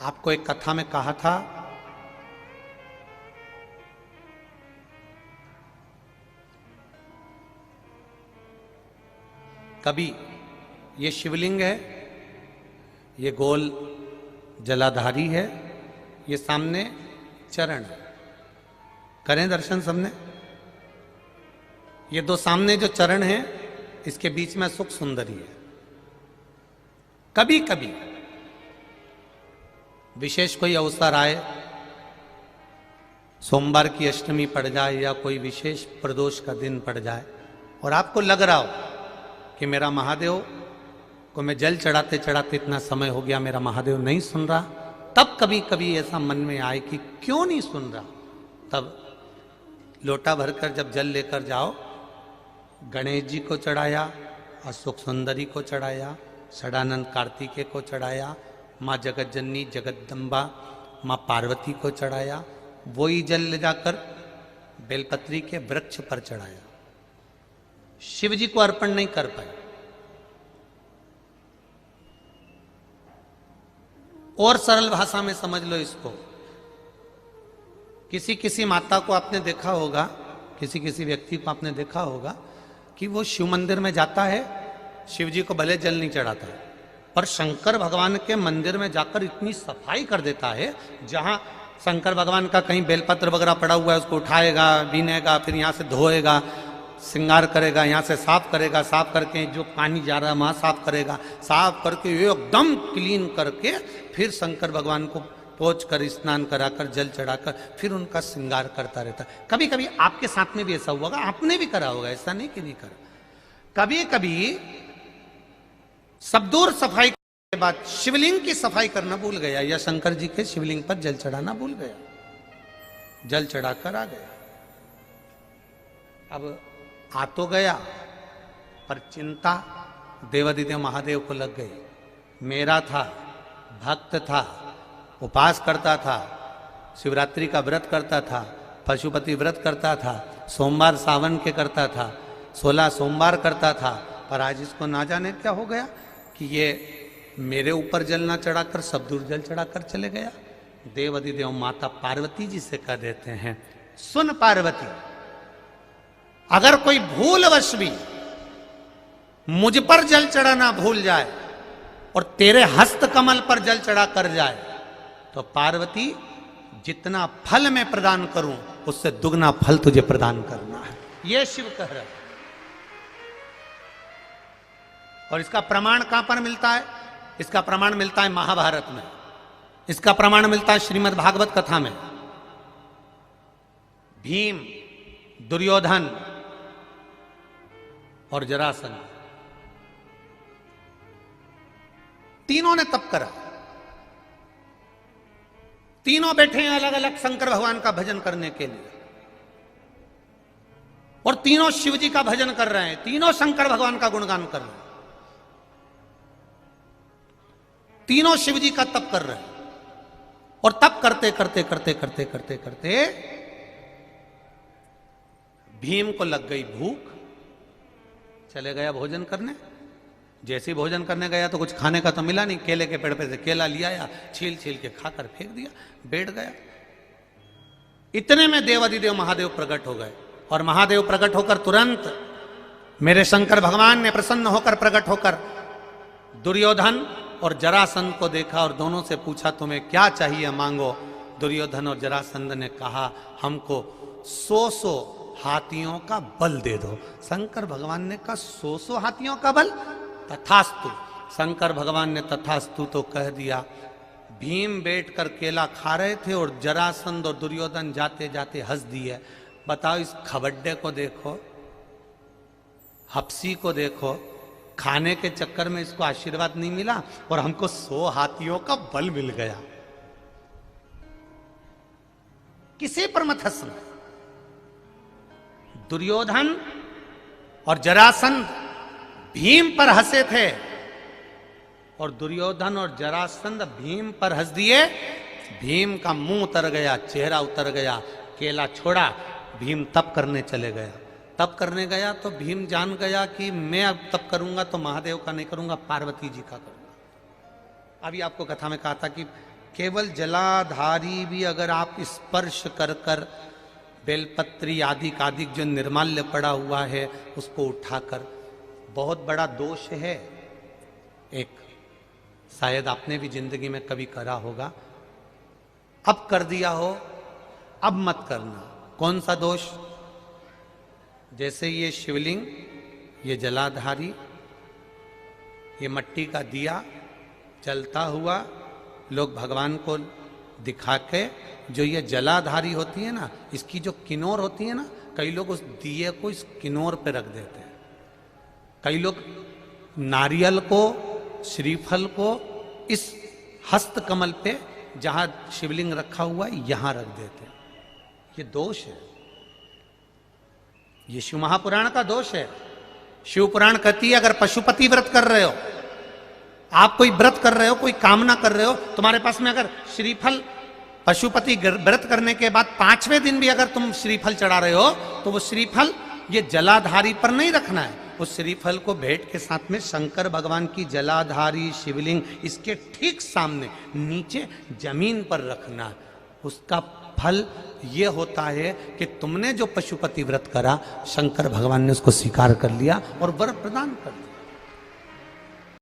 आपको एक कथा में कहा था कभी ये शिवलिंग है, ये गोल जलाधारी है, ये सामने चरण है। करें दर्शन सबने। ये दो सामने जो चरण हैं, इसके बीच में सुख सुंदरी है। कभी कभी विशेष कोई अवसर आए, सोमवार की अष्टमी पड़ जाए या कोई विशेष प्रदोष का दिन पड़ जाए और आपको लग रहा हो कि मेरा महादेव को मैं जल चढ़ाते चढ़ाते इतना समय हो गया, मेरा महादेव नहीं सुन रहा, तब कभी कभी ऐसा मन में आए कि क्यों नहीं सुन रहा, तब लोटा भरकर जब जल लेकर जाओ, गणेश जी को चढ़ाया, अशोक सुंदरी को चढ़ाया, षडानंद कार्तिकेय को चढ़ाया, माँ जगतजननी जगदम्बा माँ पार्वती को चढ़ाया, वही जल ले जाकर बेलपत्री के वृक्ष पर चढ़ाया। शिव जी को अर्पण नहीं कर पाए। और सरल भाषा में समझ लो इसको, किसी किसी माता को आपने देखा होगा, किसी किसी व्यक्ति को आपने देखा होगा कि वो शिव मंदिर में जाता है, शिव जी को भले जल नहीं चढ़ाता है, पर शंकर भगवान के मंदिर में जाकर इतनी सफाई कर देता है, जहां शंकर भगवान का कहीं बेलपत्र वगैरह पड़ा हुआ है उसको उठाएगा, बीनेगा, फिर यहाँ से धोएगा, श्रृंगार करेगा, यहाँ से साफ करेगा, साफ करके जो पानी जा रहा है वहाँ साफ करेगा, साफ करके एकदम क्लीन करके फिर शंकर भगवान को पोंछ कर स्नान कराकर जल चढ़ाकर फिर उनका श्रृंगार करता रहता है। कभी कभी आपके साथ में भी ऐसा हुआ होगा, आपने भी करा होगा, ऐसा नहीं कि नहीं करा। कभी कभी सब दूर सफाई के बाद शिवलिंग की सफाई करना भूल गया या शंकर जी के शिवलिंग पर जल चढ़ाना भूल गया, जल चढ़ाकर आ गया। अब आ तो गया, पर चिंता देवादिदेव महादेव को लग गई। मेरा था, भक्त था, उपास करता था, शिवरात्रि का व्रत करता था, पशुपति व्रत करता था, सोमवार सावन के करता था, 16 सोमवार करता था, पर आज इसको ना जाने क्या हो गया कि ये मेरे ऊपर जल ना चढ़ाकर सब दूर जल चढ़ाकर चले गया। देवादिदेव माता पार्वती जी से कह देते हैं, सुन पार्वती, अगर कोई भूलवश भी मुझ पर जल चढ़ाना भूल जाए और तेरे हस्त कमल पर जल चढ़ा कर जाए, तो पार्वती जितना फल मैं प्रदान करूं उससे दुगना फल तुझे प्रदान करना है। यह शिव कह रहा है। और इसका प्रमाण कहां पर मिलता है? इसका प्रमाण मिलता है महाभारत में, इसका प्रमाण मिलता है श्रीमद् भागवत कथा में। भीम, दुर्योधन और जरासंध तीनों ने तप करा, तीनों बैठे हैं अलग अलग शंकर भगवान का भजन करने के लिए, और तीनों शिव जी का भजन कर रहे हैं, तीनों शंकर भगवान का गुणगान कर रहे हैं, तीनों शिव जी का तप कर रहे हैं। और तप करते करते करते करते करते करते भीम को लग गई भूख, चले गया भोजन करने। जैसे ही भोजन करने गया तो कुछ खाने का तो मिला नहीं, केले के पेड़ पे से केला लिया आया, छील छील के खाकर फेंक दिया, बैठ गया। इतने में देवादिदेव महादेव प्रकट हो गए, और महादेव प्रकट होकर तुरंत मेरे शंकर भगवान ने प्रसन्न होकर प्रकट होकर दुर्योधन और जरासंध को देखा और दोनों से पूछा, तुम्हें क्या चाहिए मांगो। दुर्योधन और जरासंध ने कहा, हमको 100 हाथियों का बल दे दो। शंकर भगवान ने कहा, 100 हाथियों का बल? तथास्तु। शंकर भगवान ने तथास्तु तो कह दिया। भीम बैठकर केला खा रहे थे और जरासंध और दुर्योधन जाते जाते हंस दिए। बताओ, इस खबड्डे को देखो, हप्सी को देखो, खाने के चक्कर में इसको आशीर्वाद नहीं मिला और हमको 100 हाथियों का बल मिल गया। किसी पर मत हंसना। दुर्योधन और जरासंध भीम पर हंसे थे, और दुर्योधन और जरासंध भीम पर हंस दिए। भीम का मुंह उतर गया, चेहरा उतर गया, केला छोड़ा, भीम तप करने चले गया। तप करने गया तो भीम जान गया कि मैं अब तप करूंगा तो महादेव का नहीं करूंगा, पार्वती जी का करूंगा। अभी आपको कथा में कहा था कि केवल जलाधारी भी अगर आप स्पर्श कर कर बेलपत्री आदि जो निर्माल्य पड़ा हुआ है उसको उठाकर, बहुत बड़ा दोष है एक, शायद आपने भी जिंदगी में कभी करा होगा, अब कर दिया हो, अब मत करना। कौन सा दोष? जैसे ये शिवलिंग, ये जलाधारी, ये मट्टी का दिया जलता हुआ, लोग भगवान को दिखा के, जो ये जलाधारी होती है ना, इसकी जो किनोर होती है ना, कई लोग उस दिए को इस किनोर पे रख देते हैं, कई लोग नारियल को, श्रीफल को इस हस्त कमल पे जहां शिवलिंग रखा हुआ है यहां रख देते हैं। ये दोष है, ये शिव महापुराण का दोष है। शिव पुराण कहती है अगर पशुपति व्रत कर रहे हो, आप कोई व्रत कर रहे हो, कोई कामना कर रहे हो, तुम्हारे पास में अगर श्रीफल, पशुपति व्रत करने के बाद 5वें दिन भी अगर तुम श्रीफल चढ़ा रहे हो, तो वो श्रीफल ये जलाधारी पर नहीं रखना है, उस श्रीफल को भेंट के साथ में शंकर भगवान की जलाधारी शिवलिंग इसके ठीक सामने नीचे जमीन पर रखना है। उसका फल ये होता है कि तुमने जो पशुपति व्रत करा, शंकर भगवान ने उसको स्वीकार कर लिया और वर प्रदान कर दिया।